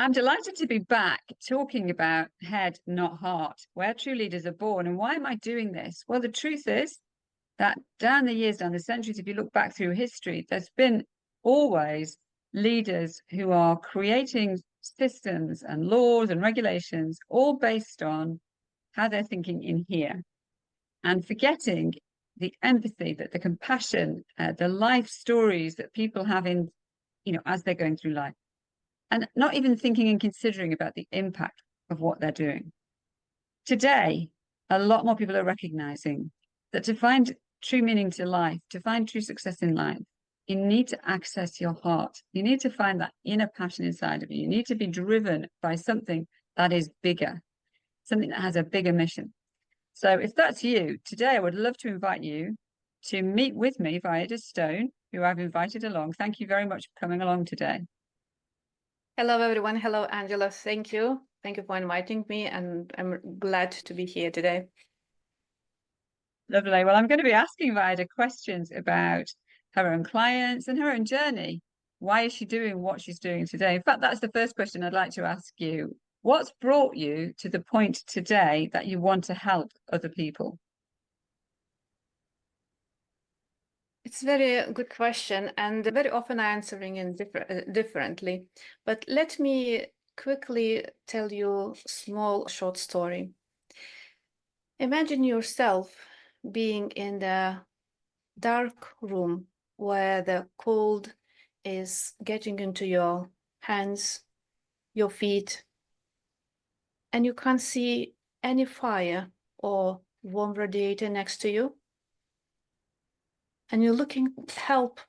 I'm delighted to be back talking about head, not heart, where true leaders are born. And why am I doing this? Well, the truth is that down the years, down the centuries, if you look back through history, there's been always leaders who are creating systems and laws and regulations, all based on how they're thinking in here and forgetting the empathy, that the compassion, the life stories that people have in, as they're going through life, and not even thinking and considering about the impact of what they're doing. Today, a lot more people are recognizing that to find true meaning to life, to find true success in life, you need to access your heart. You need to find that inner passion inside of you. You need to be driven by something that is bigger, something that has a bigger mission. So if that's you, today I would love to invite you to meet with me, Vaida Stone, who I've invited along. Thank you very much for coming along today. Hello, everyone. Hello, Angela. Thank you. Thank you for inviting me, and I'm glad to be here today. Lovely. Well, I'm going to be asking Vaida questions about her own clients and her own journey. Why is she doing what she's doing today? In fact, that's the first question I'd like to ask you. What's brought you to the point today that you want to help other people? It's a very good question, and very often answering in differently. But let me quickly tell you a small short story. Imagine yourself being in the dark room where the cold is getting into your hands, your feet, and you can't see any fire or warm radiator next to you. And you're looking for help.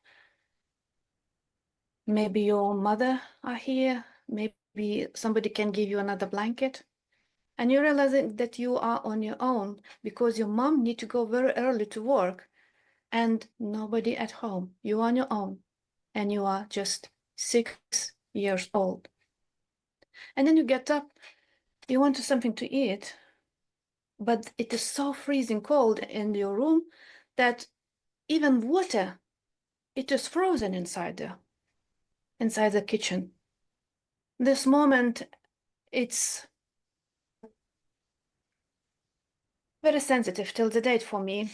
Maybe your mother are here, maybe somebody can give you another blanket. And you're realizing that you are on your own because your mom need to go very early to work and nobody at home. You're on your own and you are just 6 years old. And then you get up, you want something to eat, but it is so freezing cold in your room that even water, it is frozen inside the kitchen. This moment, it's very sensitive till the date for me,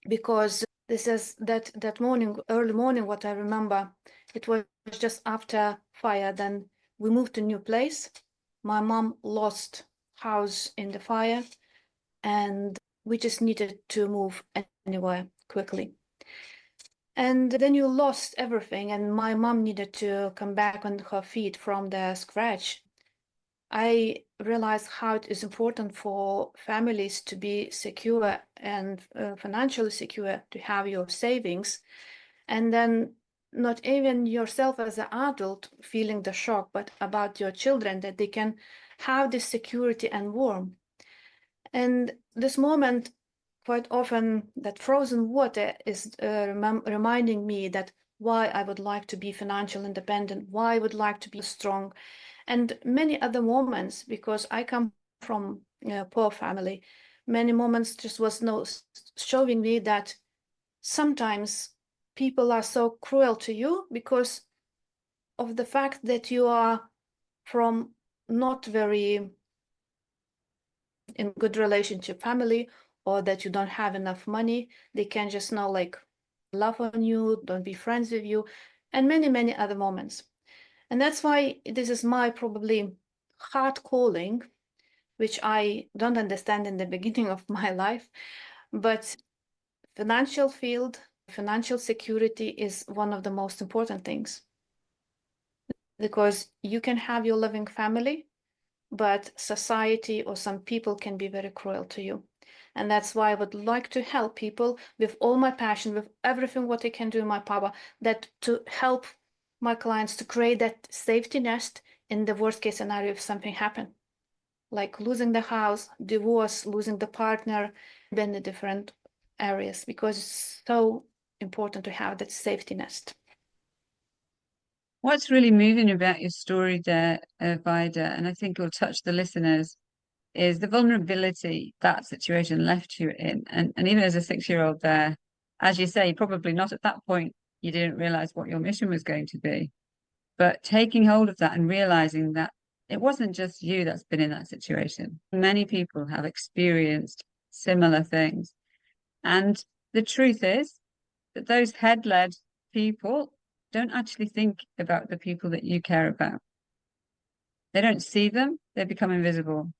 because this is that morning, early morning, what I remember, it was just after fire. Then we moved to a new place. My mom lost house in the fire, and we just needed to move anywhere quickly. And then you lost everything, and my mom needed to come back on her feet from the scratch. I realized how it is important for families to be secure and financially secure, to have your savings, and then not even yourself as an adult feeling the shock, but about your children, that they can have this security and warmth. And this moment, quite often, that frozen water is reminding me that why I would like to be financially independent, why I would like to be strong, and many other moments, because I come from a poor family. Many moments just was showing me that sometimes people are so cruel to you because of the fact that you are from not very in good relationship family, or that you don't have enough money. They can just love on you, don't be friends with you, and many other moments. And that's why this is my probably heart calling, which I don't understand in the beginning of my life, but financial field, financial security is one of the most important things, because you can have your loving family, but society or some people can be very cruel to you. And that's why I would like to help people with all my passion, with everything what I can do in my power, that to help my clients to create that safety nest in the worst case scenario if something happened, like losing the house, divorce, losing the partner, then the different areas, because it's so important to have that safety nest. What's really moving about your story there, Vaida, and I think will touch the listeners, is the vulnerability that situation left you in. And even as a 6-year-old there, as you say, probably not at that point, you didn't realize what your mission was going to be. But taking hold of that and realizing that it wasn't just you that's been in that situation. Many people have experienced similar things. And the truth is that those head-led people don't actually think about the people that you care about. They don't see them, they become invisible.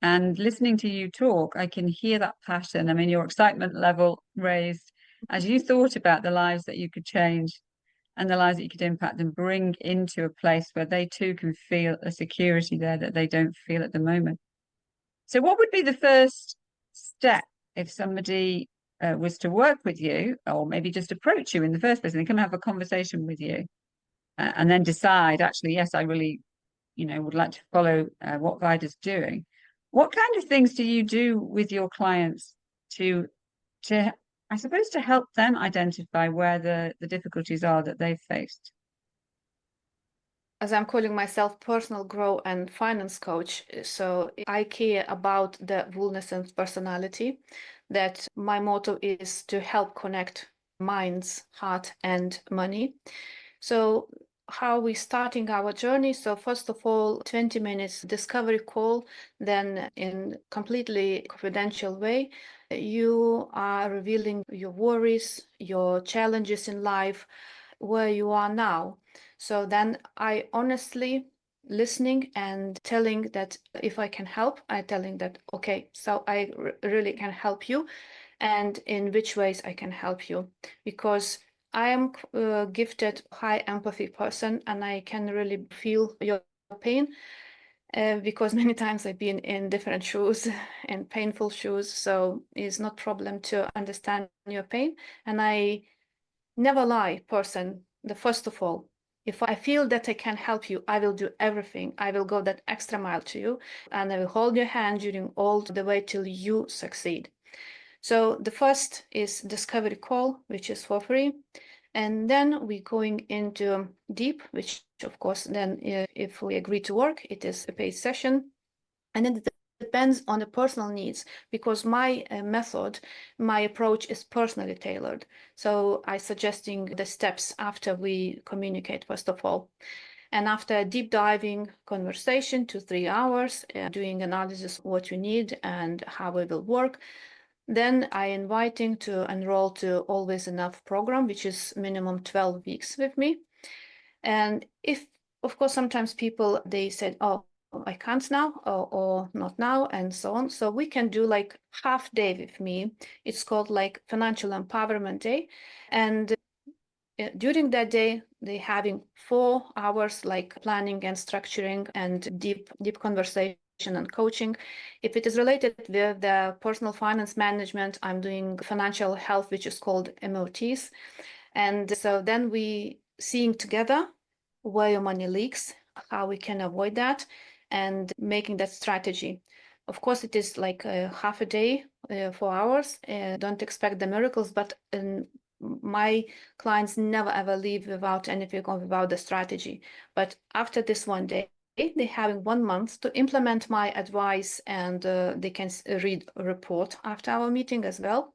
And listening to you talk, I can hear that passion. I mean, your excitement level raised as you thought about the lives that you could change and the lives that you could impact and bring into a place where they too can feel a security there that they don't feel at the moment. So, what would be the first step if somebody was to work with you, or maybe just approach you in the first place and they come and have a conversation with you, and then decide, actually, yes, I really, would like to follow what Vida's doing. What kind of things do you do with your clients to I suppose to help them identify where the difficulties are that they've faced? As I'm calling myself personal growth and finance coach, so I care about the wellness and personality. That my motto is to help connect minds, heart, and money. So how we starting our journey? So first of all, 20 minutes discovery call, then in completely confidential way, you are revealing your worries, your challenges in life, where you are now. So then I honestly listening and telling that if I can help, I telling that, okay, so I really can help you and in which ways I can help you, because I am gifted high empathy person and I can really feel your pain because many times I've been in different shoes and painful shoes. So it's not problem to understand your pain. And I never lie person. The first of all, if I feel that I can help you, I will do everything. I will go that extra mile to you and I will hold your hand during all the way till you succeed. So the first is discovery call, which is for free. And then we going into deep, which of course, then if we agree to work, it is a paid session. And then it depends on the personal needs, because my method, my approach is personally tailored. So I suggesting the steps after we communicate, first of all. And after a deep diving conversation, 2-3 hours, doing analysis what you need and how it will work, then I inviting to enroll to Always Enough program, which is minimum 12 weeks with me. And if, of course, sometimes people, they said, oh, I can't now or not now and so on. So we can do like half day with me. It's called like financial empowerment day. And during that day, they having 4 hours like planning and structuring and deep conversation and coaching. If it is related with the personal finance management, I'm doing financial health, which is called MOTs. And so then we seeing together where your money leaks, how we can avoid that, and making that strategy. Of course, it is like half a day, 4 hours. Don't expect the miracles, but my clients never ever leave without anything or without the strategy. But after this one day, they having 1 month to implement my advice, and they can read a report after our meeting as well.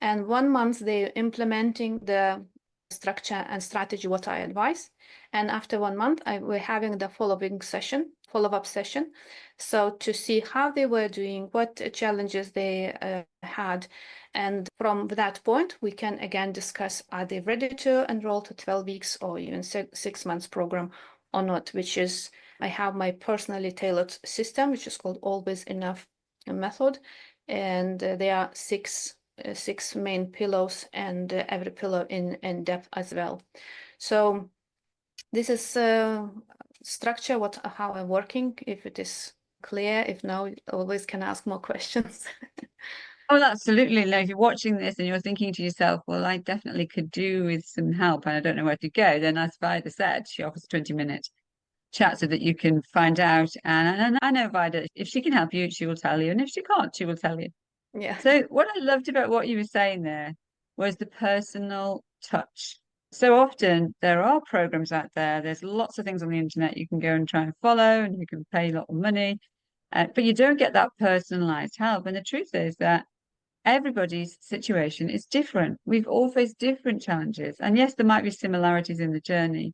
And 1 month they're implementing the structure and strategy what I advise. And after 1 month, we're having the follow-up session. So to see how they were doing, what challenges they had. And from that point, we can again discuss, are they ready to enroll to 12 weeks or even 6 months program or not, which is, I have my personally tailored system, which is called Always Enough method. And there are six main pillows, and every pillow in depth as well. So this is structure how I'm working. If it is clear, if no, always can ask more questions. Oh, absolutely. Like, if you're watching this and you're thinking to yourself, well, I definitely could do with some help and I don't know where to go, then as Vida said, she offers a 20-minute chat so that you can find out. And I know Vida, if she can help you, she will tell you. And if she can't, she will tell you. Yeah. So what I loved about what you were saying there was the personal touch. So often there are programs out there. There's lots of things on the internet you can go and try and follow, and you can pay a lot of money, but you don't get that personalized help. And the truth is that everybody's situation is different. We've all faced different challenges. And yes, there might be similarities in the journey,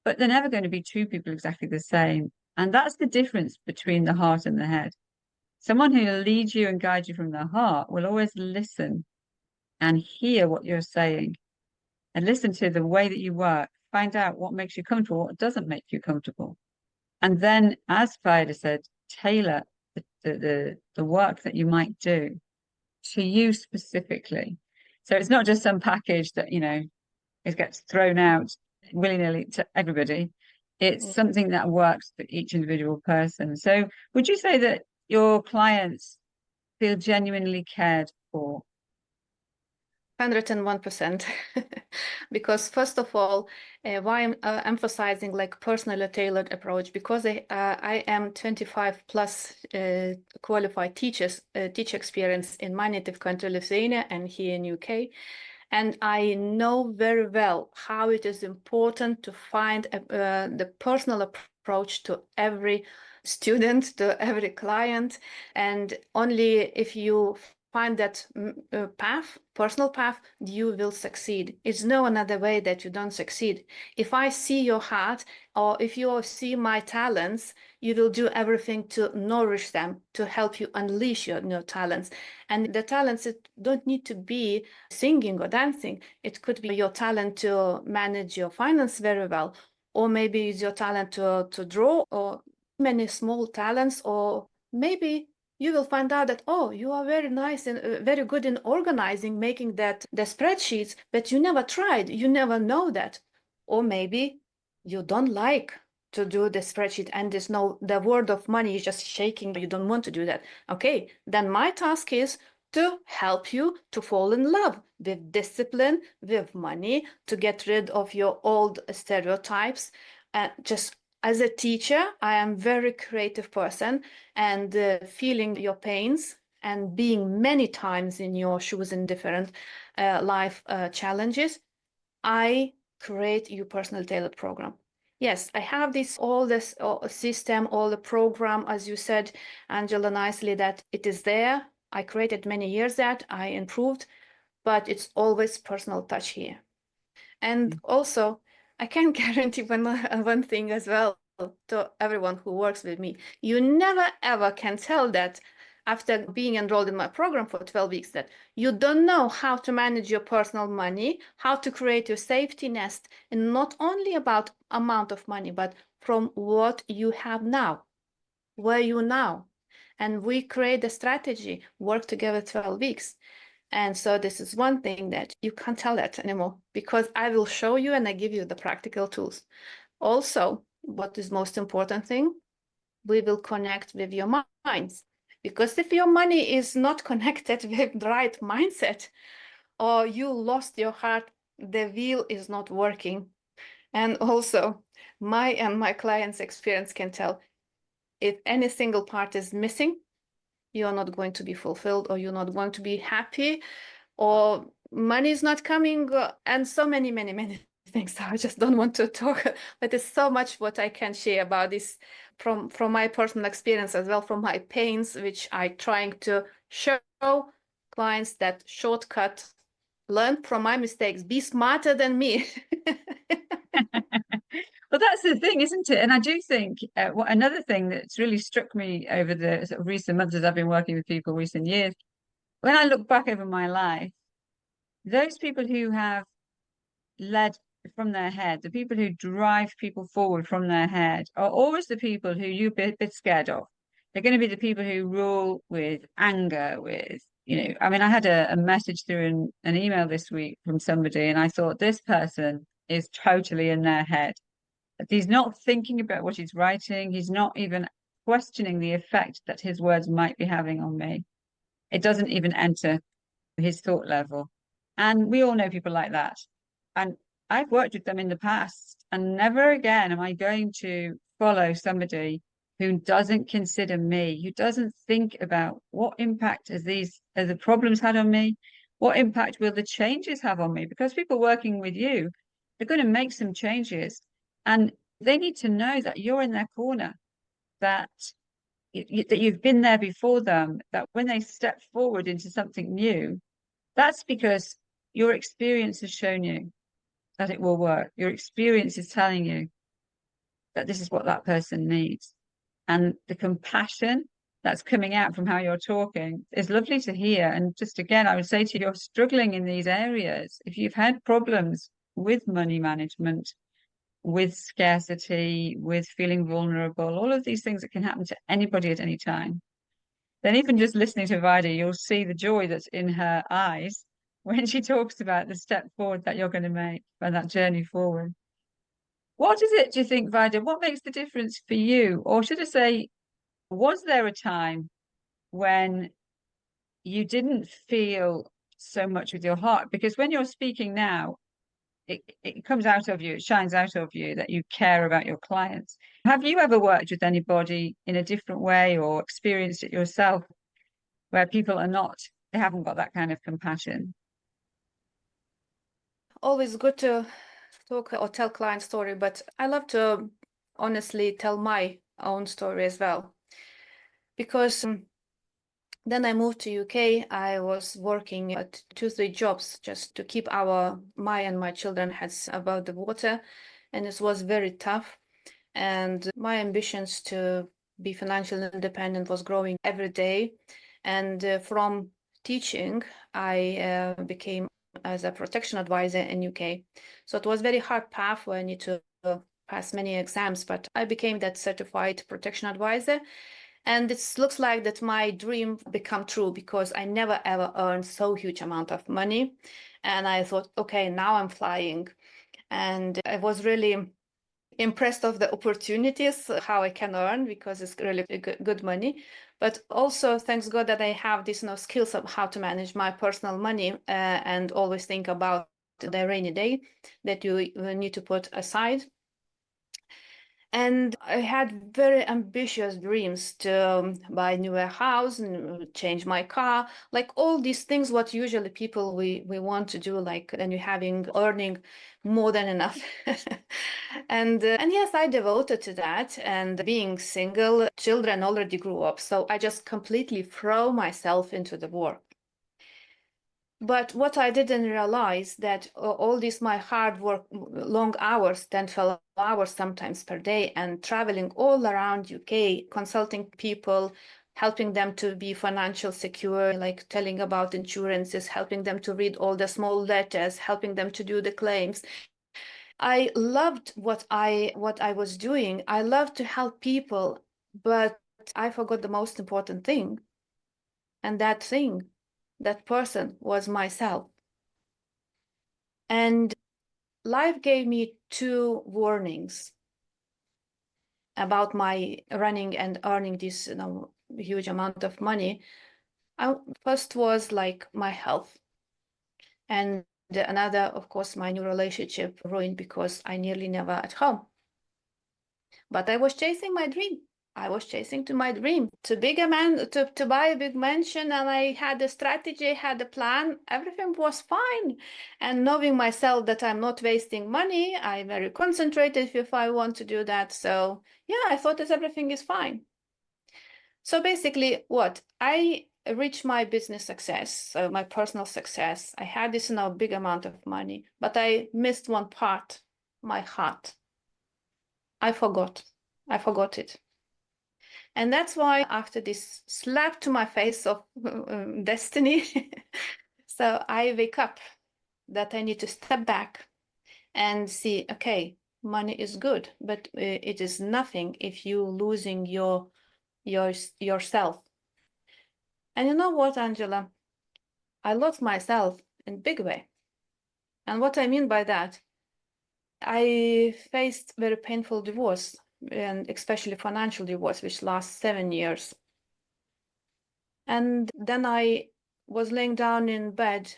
but they're never going to be two people exactly the same. And that's the difference between the heart and the head. Someone who will lead you and guide you from the heart will always listen and hear what you're saying and listen to the way that you work, find out what makes you comfortable, what doesn't make you comfortable. And then, as Vaida said, tailor the work that you might do to you specifically. So it's not just some package that, it gets thrown out willy-nilly to everybody. It's something that works for each individual person. So would you say that your clients feel genuinely cared for? 101%. Because first of all, why I'm emphasizing like personally tailored approach, because I am 25 plus qualified teacher experience in my native country, Lithuania, and here in UK. And I know very well how it is important to find the personal approach to every student, to every client. And only if you find that personal path, you will succeed. It's no another way that you don't succeed. If I see your heart, or if you see my talents, you will do everything to nourish them, to help you unleash your new talents. And the talents, it don't need to be singing or dancing. It could be your talent to manage your finance very well, or maybe it's your talent to draw, or many small talents, or maybe you will find out that, oh, you are very nice and very good in organizing, making the spreadsheets, but you never tried, you never know that. Or maybe you don't like to do the spreadsheet and the word of money is just shaking, you don't want to do that. Okay, then my task is to help you to fall in love with discipline, with money, to get rid of your old stereotypes. And just as a teacher, I am very creative person, and feeling your pains and being many times in your shoes in different life challenges, I create your personal tailored program. Yes, I have all this system, all the program, as you said, Angela, nicely, that it is there. I created many years that I improved, but it's always personal touch here. And also, I can guarantee one thing as well to everyone who works with me. You never ever can tell that after being enrolled in my program for 12 weeks that you don't know how to manage your personal money, how to create your safety nest, and not only about amount of money, but from what you have now, where you now. And we create a strategy, work together 12 weeks. And so this is one thing that you can't tell that anymore, because I will show you and I give you the practical tools. Also, what is most important thing, we will connect with your minds. Because if your money is not connected with the right mindset, or you lost your heart, the wheel is not working. And also, my clients' experience can tell if any single part is missing, you're not going to be fulfilled, or you're not going to be happy, or money is not coming, and so many things. I just don't want to talk, but there's so much what I can share about this from my personal experience as well, from my pains, which I trying to show clients that shortcut, learn from my mistakes, be smarter than me. Well, that's the thing, isn't it? And I do think another thing that's really struck me over the sort of recent months as I've been working with people recent years, when I look back over my life, those people who have led from their head, the people who drive people forward from their head, are always the people who you're a bit scared of. They're going to be the people who rule with anger, with, I mean, I had a message through an email this week from somebody, and I thought this person is totally in their head. He's not thinking about what he's writing. He's not even questioning the effect that his words might be having on me. It doesn't even enter his thought level. And we all know people like that. And I've worked with them in the past, and never again am I going to follow somebody who doesn't consider me, who doesn't think about what impact has the problems had on me, what impact will the changes have on me? Because people working with you are going to make some changes, and they need to know that you're in their corner, that that you've been there before them, that when they step forward into something new, that's because your experience has shown you that it will work. Your experience is telling you that this is what that person needs. And the compassion that's coming out from how you're talking is lovely to hear. And just again, I would say to you, you're struggling in these areas. If you've had problems with money management, with scarcity, with feeling vulnerable, all of these things that can happen to anybody at any time, then even just listening to Vaida, you'll see the joy that's in her eyes when she talks about the step forward that you're going to make and that journey forward. What is it, do you think, Vaida? What makes the difference for you? Or should I say, was there a time when you didn't feel so much with your heart? Because when you're speaking now, it comes out of you, it shines out of you that you care about your clients. Have you ever worked with anybody in a different way or experienced it yourself where people are not, they haven't got that kind of compassion? Always good to talk or tell client story, but I love to honestly tell my own story as well. Because then I moved to UK. I was working at 2, 3 jobs just to keep my and my children heads above the water. And it was very tough. And my ambitions to be financially independent was growing every day. And from teaching, I became as a protection advisor in UK. So it was very hard path where I need to pass many exams, but I became that certified protection advisor. And it looks like that my dream become true because I never ever earned so huge amount of money. And I thought, okay, now I'm flying. And I was really impressed of the opportunities, how I can earn because it's really good money. But also, thanks God that I have these skills of how to manage my personal money and always think about the rainy day that you need to put aside. And I had very ambitious dreams to buy a newer house and change my car, like all these things what usually people we want to do, like then you having earning more than enough. And yes, I devoted to that. And being single, children already grew up, so I just completely throw myself into the work. But what I didn't realize that all this my hard work, long hours, 10, 12 hours sometimes per day, and traveling all around UK, consulting people, helping them to be financial secure, like telling about insurances, helping them to read all the small letters, helping them to do the claims. I loved what I was doing. I loved to help people, but I forgot the most important thing. And that thing, that person was myself. And life gave me 2 warnings about my running and earning this huge amount of money. First was like my health. And another, of course, my new relationship ruined because I nearly never at home. But I was chasing my dream. I was chasing to my dream to to buy a big mansion, and I had a strategy, had a plan. Everything was fine, and knowing myself that I'm not wasting money, I'm very concentrated if I want to do that. So yeah, I thought that everything is fine. So basically, what I reached my business success, so my personal success. I had this big amount of money, but I missed one part, my heart. I forgot. I forgot it. And that's why after this slap to my face of destiny, so I wake up that I need to step back and see, okay, money is good, but it is nothing if you losing yourself. And you know what, Angela? I lost myself in a big way. And what I mean by that, I faced very painful divorce, and especially financial divorce, which lasts 7 years. And then I was laying down in bed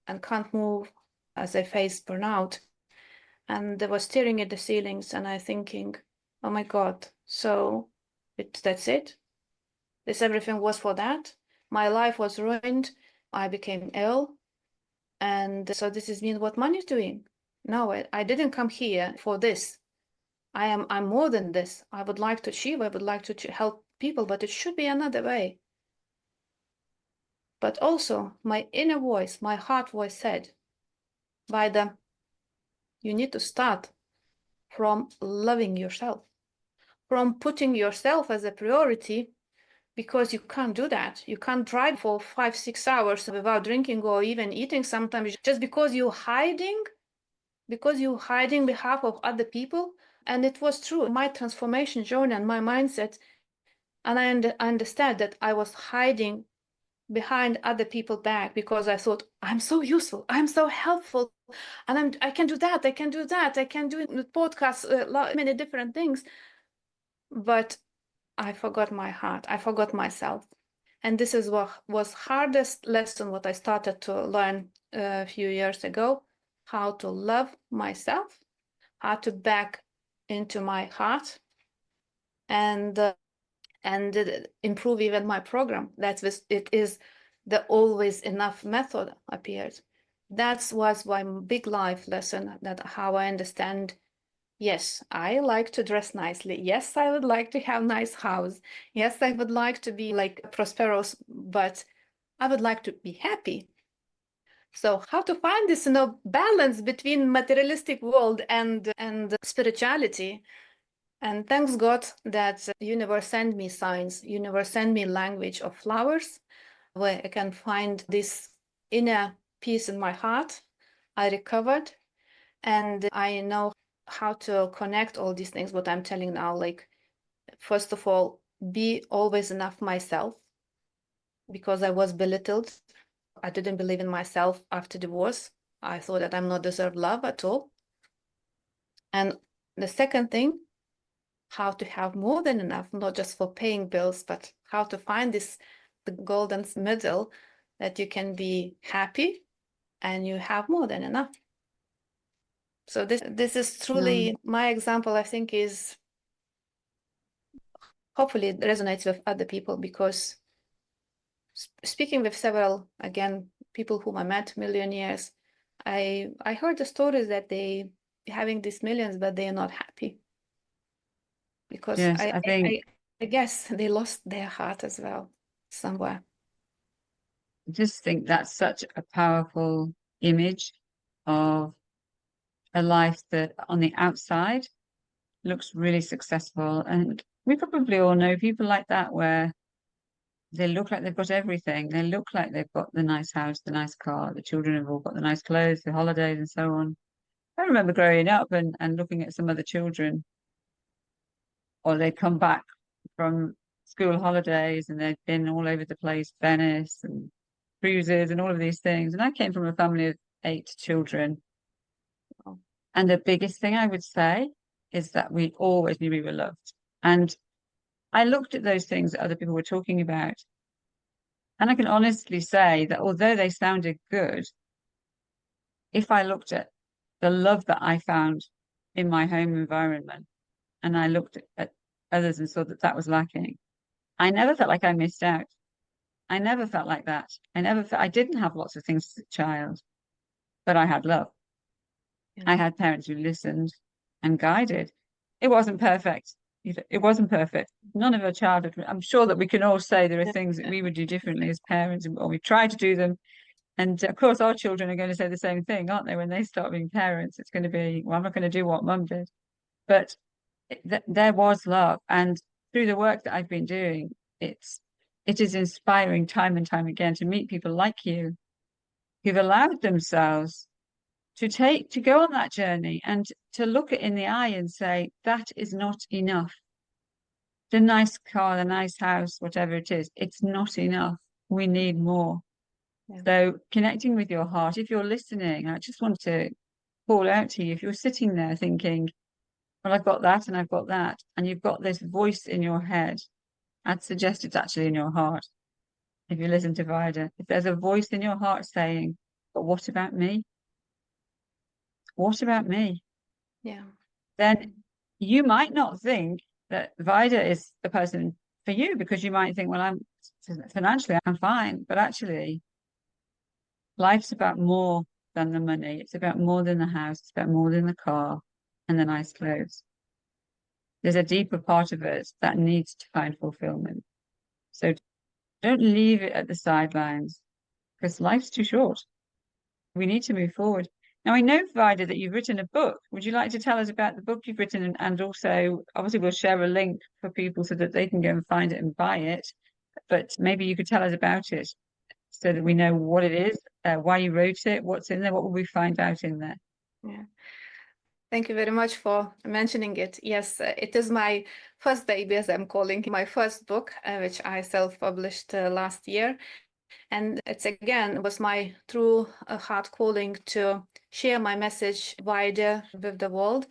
and can't move as I faced burnout. And I was staring at the ceilings and I thinking, oh my God, so that's it? This everything was for that? My life was ruined. I became ill. And so this is mean what money is doing. No, I didn't come here for this. I'm more than this. I would like to achieve, I would like to help people, but it should be another way. But also my inner voice, my heart voice said, Vaida, you need to start from loving yourself, from putting yourself as a priority, because you can't do that. You can't drive for 5-6 hours without drinking or even eating sometimes, just because you're hiding behalf of other people. And it was true, my transformation journey and my mindset, and I understand that I was hiding behind other people's back because I thought, I'm so useful, I'm so helpful, and I can do that, I can do that, I can do podcasts, many different things. But I forgot my heart, I forgot myself. And this is what was hardest lesson what I started to learn a few years ago, how to love myself, how to back into my heart, and improve even my program. It is the always enough method appeared. That was my big life lesson, that how I understand, yes, I like to dress nicely. Yes, I would like to have nice house. Yes, I would like to be like prosperous, but I would like to be happy. So how to find this, balance between materialistic world and spirituality? And thanks God that universe sent me signs, universe sent me language of flowers, where I can find this inner peace in my heart. I recovered, and I know how to connect all these things, what I'm telling now. Like, first of all, be always enough myself, because I was belittled. I didn't believe in myself after divorce. I thought that I'm not deserve love at all. And the second thing, how to have more than enough, not just for paying bills, but how to find the golden middle, that you can be happy and you have more than enough. So this is truly my example. I think is, hopefully it resonates with other people, because speaking with several, again, people whom I met, millionaires, I heard the stories that they having these millions, but they are not happy, because Yes, I think I guess they lost their heart as well somewhere. I just think that's such a powerful image of a life that on the outside looks really successful. And we probably all know people like that, where they look like they've got everything. They look like they've got the nice house, the nice car, the children have all got the nice clothes, the holidays, and so on. I remember growing up and looking at some other children, or they'd come back from school holidays and they'd been all over the place, Venice and cruises and all of these things. And I came from a family of 8 children. And the biggest thing I would say is that we always knew we were loved. And I looked at those things that other people were talking about, and I can honestly say that although they sounded good, if I looked at the love that I found in my home environment and I looked at others and saw that that was lacking, I never felt like I missed out. I never felt like that. I didn't have lots of things as a child, but I had love. Yeah. I had parents who listened and guided. It wasn't perfect. It wasn't perfect. None of our childhood. I'm sure that we can all say there are things that we would do differently as parents, or we try to do them. And of course, our children are going to say the same thing, aren't they? When they start being parents, it's going to be, well, I'm not going to do what mum did. But there was love, and through the work that I've been doing, it is inspiring time and time again to meet people like you who've allowed themselves to go on that journey and to look it in the eye and say, that is not enough. The nice car, the nice house, whatever it is, it's not enough. We need more. Yeah. So connecting with your heart, if you're listening, I just want to call out to you. If you're sitting there thinking, well, I've got that and I've got that, and you've got this voice in your head, I'd suggest it's actually in your heart. If you listen to Vaida, if there's a voice in your heart saying, but what about me? What about me? Yeah. Then you might not think that Vaida is the person for you, because you might think, well, I'm financially, I'm fine. But actually, life's about more than the money. It's about more than the house. It's about more than the car and the nice clothes. There's a deeper part of us that needs to find fulfillment. So don't leave it at the sidelines, because life's too short. We need to move forward. Now, I know, Vida, that you've written a book. Would you like to tell us about the book you've written? And also, obviously, we'll share a link for people so that they can go and find it and buy it. But maybe you could tell us about it so that we know what it is, why you wrote it, what's in there, what will we find out in there? Yeah. Thank you very much for mentioning it. Yes, it is my first baby, as I'm calling my first book, which I self-published last year. And it's again was my true heart calling to share my message wider with the world.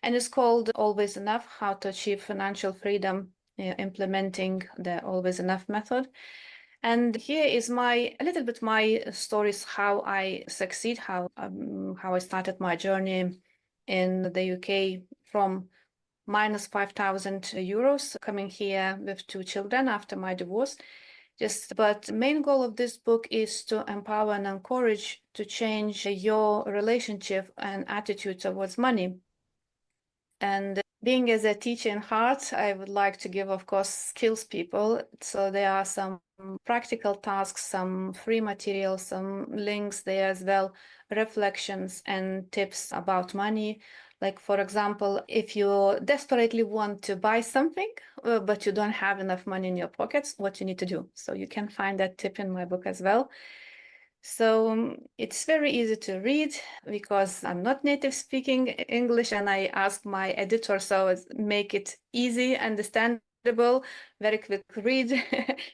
And it's called Always Enough: How to Achieve Financial Freedom, implementing the Always Enough method. And here is my a little bit my stories, how I succeed, how I started my journey in the UK from minus 5,000 euros, coming here with two children after my divorce. But the main goal of this book is to empower and encourage to change your relationship and attitude towards money. And being as a teacher in heart, I would like to give, of course, skills people. So there are some practical tasks, some free material, some links there as well, reflections and tips about money. Like, for example, if you desperately want to buy something, but you don't have enough money in your pockets, what you need to do. So you can find that tip in my book as well. So it's very easy to read because I'm not native speaking English, and I asked my editor, so make it easy, understandable, very quick read.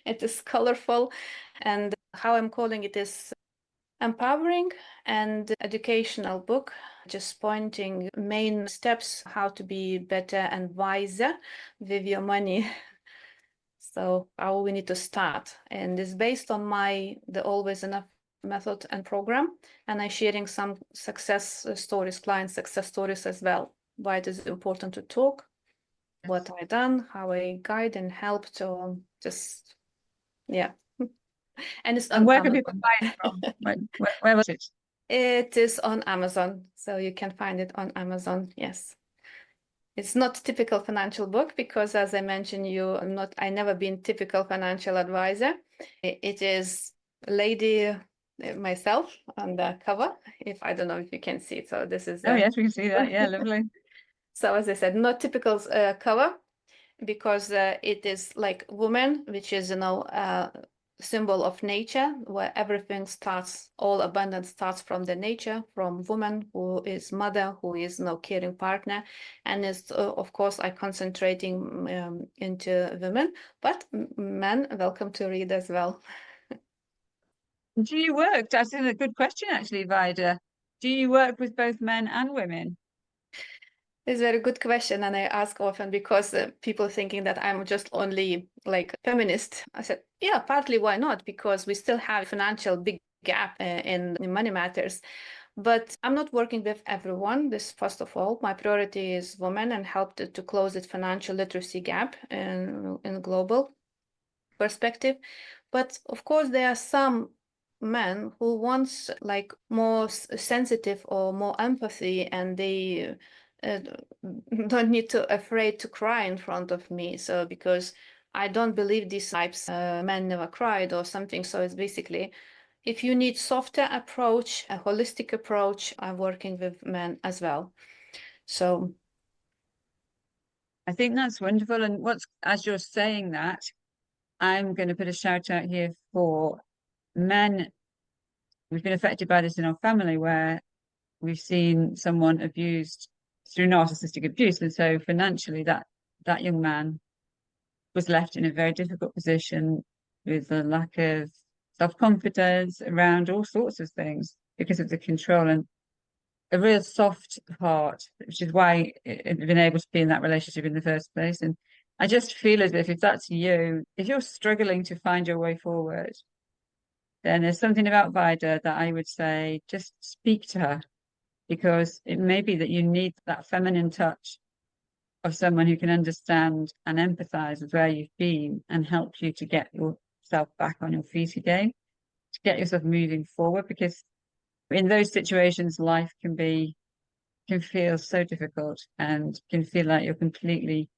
It is colorful, and how I'm calling it is empowering and educational book, just pointing main steps how to be better and wiser with your money. So how we need to start, and it's based on the Always Enough method and program, and I'm sharing some success stories, client success stories as well, why it is important to talk, what I done, how I guide and help to just, yeah. And it's And on where can people Amazon. buy it from? Where was it? It is on Amazon, so you can find it on Amazon. Yes. It's not typical financial book because, as I mentioned, I never been typical financial advisor. It is lady myself on the cover. If I don't know if you can see it. So this is Oh, yes, we can see that. Yeah, lovely. so as I said, not typical cover because it is like woman, which is symbol of nature, where everything starts, all abundance starts from the nature, from woman who is mother, who is caring partner, and is of course I concentrating into women, but men welcome to read as well. Do you work? That's a good question, actually, Vida. Do you work with both men and women? It's a very good question, and I ask often because people thinking that I'm just only like feminist. I said, yeah, partly why not? Because we still have financial big gap in money matters. But I'm not working with everyone. This, first of all, my priority is women and help to close the financial literacy gap in global perspective. But of course, there are some men who wants like more sensitive or more empathy, and they uh, don't need to afraid to cry in front of me. So because I don't believe these types, men never cried or something. So it's basically, if you need softer approach, a holistic approach, I'm working with men as well. So I think that's wonderful. And as you're saying that, I'm going to put a shout out here for men. We've been affected by this in our family where we've seen someone abused through narcissistic abuse. And so financially, that young man was left in a very difficult position with a lack of self-confidence around all sorts of things because of the control and a real soft heart, which is why it been able to be in that relationship in the first place. And I just feel as if that's you, if you're struggling to find your way forward, then there's something about Vida that I would say just speak to her because it may be that you need that feminine touch of someone who can understand and empathize with where you've been and help you to get yourself back on your feet again, to get yourself moving forward. Because in those situations, life can feel so difficult and can feel like you're completely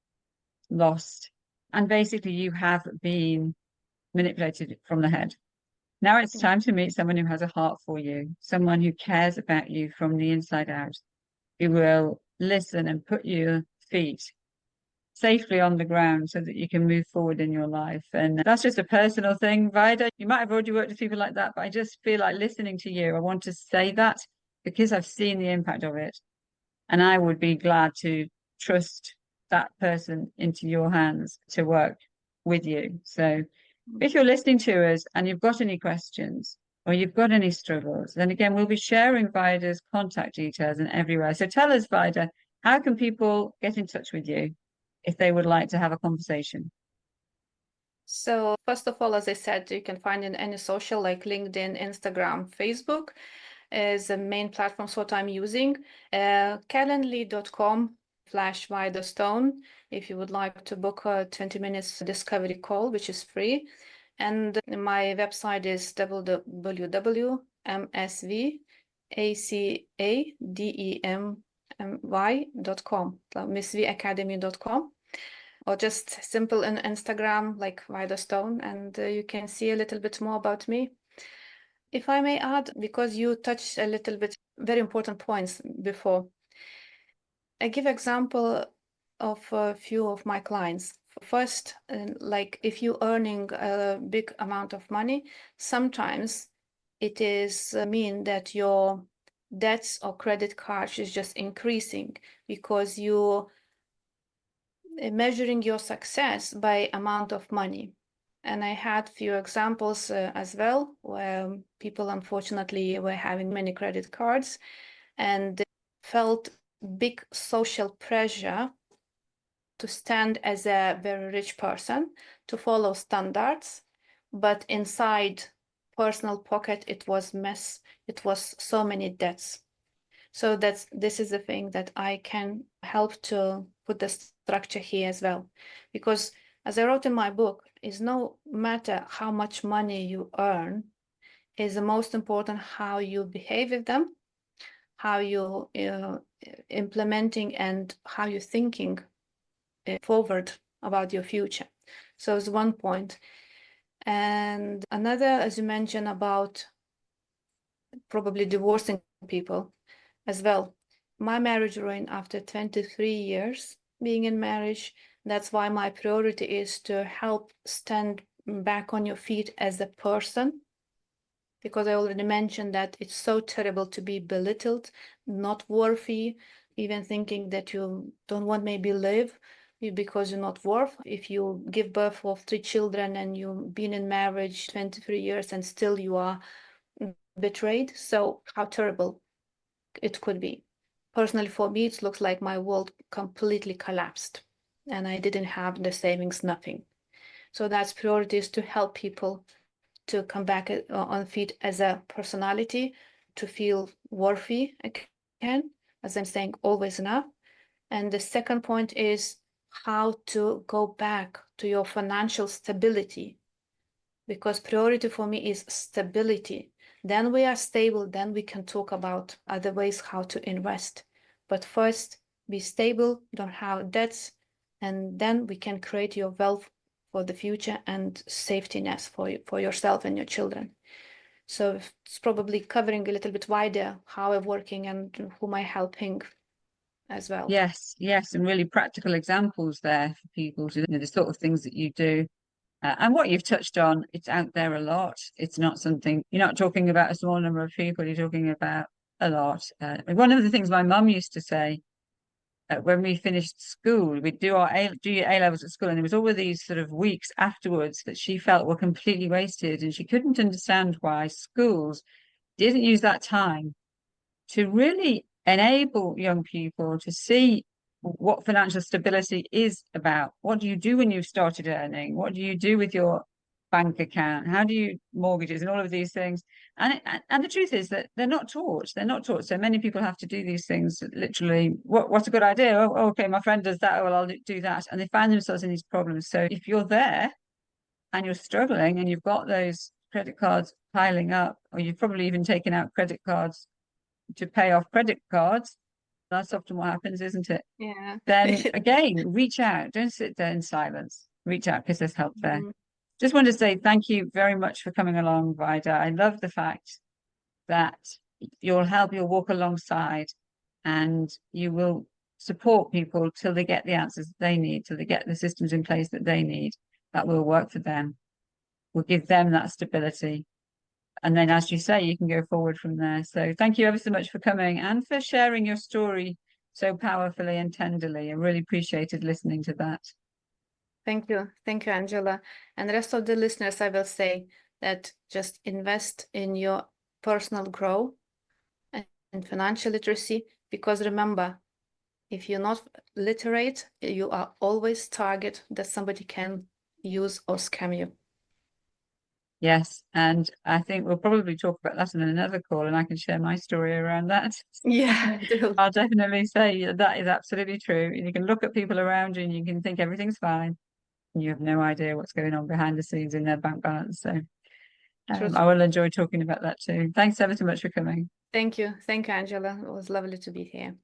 lost. And basically, you have been manipulated from the head. Now it's time to meet someone who has a heart for you, someone who cares about you from the inside out, who will listen and put your feet safely on the ground so that you can move forward in your life. And that's just a personal thing, Vida. You might have already worked with people like that, but I just feel like listening to you, I want to say that because I've seen the impact of it. And I would be glad to trust that person into your hands to work with you. So if you're listening to us and you've got any questions or you've got any struggles, then again, we'll be sharing Vida's contact details and everywhere. So tell us, Vida, how can people get in touch with you if they would like to have a conversation? So first of all, as I said, you can find in any social like LinkedIn, Instagram, Facebook is the main platforms what I'm using. Calendly.com/Vaida Stone if you would like to book a 20 minutes discovery call, which is free. And my website is www.msvacademy.com, missvacademy.com, or just simple in Instagram like Vaida Stone, and you can see a little bit more about me. If I may add, because you touched a little bit very important points before, I give example of a few of my clients. First, like if you're earning a big amount of money, sometimes it is mean that your debts or credit cards is just increasing because you measuring your success by amount of money. And I had few examples as well where people unfortunately were having many credit cards and felt big social pressure to stand as a very rich person, to follow standards, but inside personal pocket it was mess, it was so many debts. So this is the thing that I can help to put the structure here as well. Because as I wrote in my book, is no matter how much money you earn, is the most important how you behave with them, how you implementing and how you thinking forward about your future. So it's one point. And another, as you mentioned, about probably divorcing people as well. My marriage ruined after 23 years being in marriage. That's why my priority is to help stand back on your feet as a person, because I already mentioned that it's so terrible to be belittled, not worthy, even thinking that you don't want maybe live because you're not worth. If you give birth of 3 children and you've been in marriage 23 years and still you are betrayed, so how terrible it could be. Personally, for me, it looks like my world completely collapsed and I didn't have the savings, nothing. So that's priority is to help people to come back on feet as a personality, to feel worthy again, as I'm saying, always enough. And the second point is how to go back to your financial stability, because priority for me is stability. Then we are stable, then we can talk about other ways how to invest. But first, be stable, don't have debts, and then we can create your wealth for the future and safety nets for yourself and your children. So it's probably covering a little bit wider how I'm working and whom I'm helping as well. Yes, yes, and really practical examples there for people to the sort of things that you do. And what you've touched on, it's out there a lot. It's not something, you're not talking about a small number of people, you're talking about a lot. One of the things my mum used to say when we finished school, we'd do your A levels at school, and there was all of these sort of weeks afterwards that she felt were completely wasted, and she couldn't understand why schools didn't use that time to really enable young people to see what financial stability is about. What do you do when you've started earning? What do you do with your bank account? How do you mortgages and all of these things? And the truth is that they're not taught. They're not taught. So many people have to do these things literally. What's a good idea? Oh, okay, my friend does that. Oh, well, I'll do that. And they find themselves in these problems. So if you're there and you're struggling and you've got those credit cards piling up, or you've probably even taken out credit cards to pay off credit cards, that's often what happens, isn't it? Yeah. Then again, reach out. Don't sit there in silence. Reach out because there's help there. just want to say thank you very much for coming along, Vida. I love the fact that you'll walk alongside, and you will support people till they get the answers that they need, till they get the systems in place that they need, that will work for them, will give them that stability. And then, as you say, you can go forward from there. So thank you ever so much for coming and for sharing your story so powerfully and tenderly. I really appreciated listening to that. Thank you, Angela. And the rest of the listeners, I will say that just invest in your personal growth and financial literacy, because remember, if you're not literate, you are always target that somebody can use or scam you. Yes, and I think we'll probably talk about that in another call, and I can share my story around that. Yeah, I'll definitely say that is absolutely true. You can look at people around you and you can think everything's fine, and you have no idea what's going on behind the scenes in their bank balance. So I will enjoy talking about that too. Thanks ever so much for coming. Thank you, Angela. It was lovely to be here.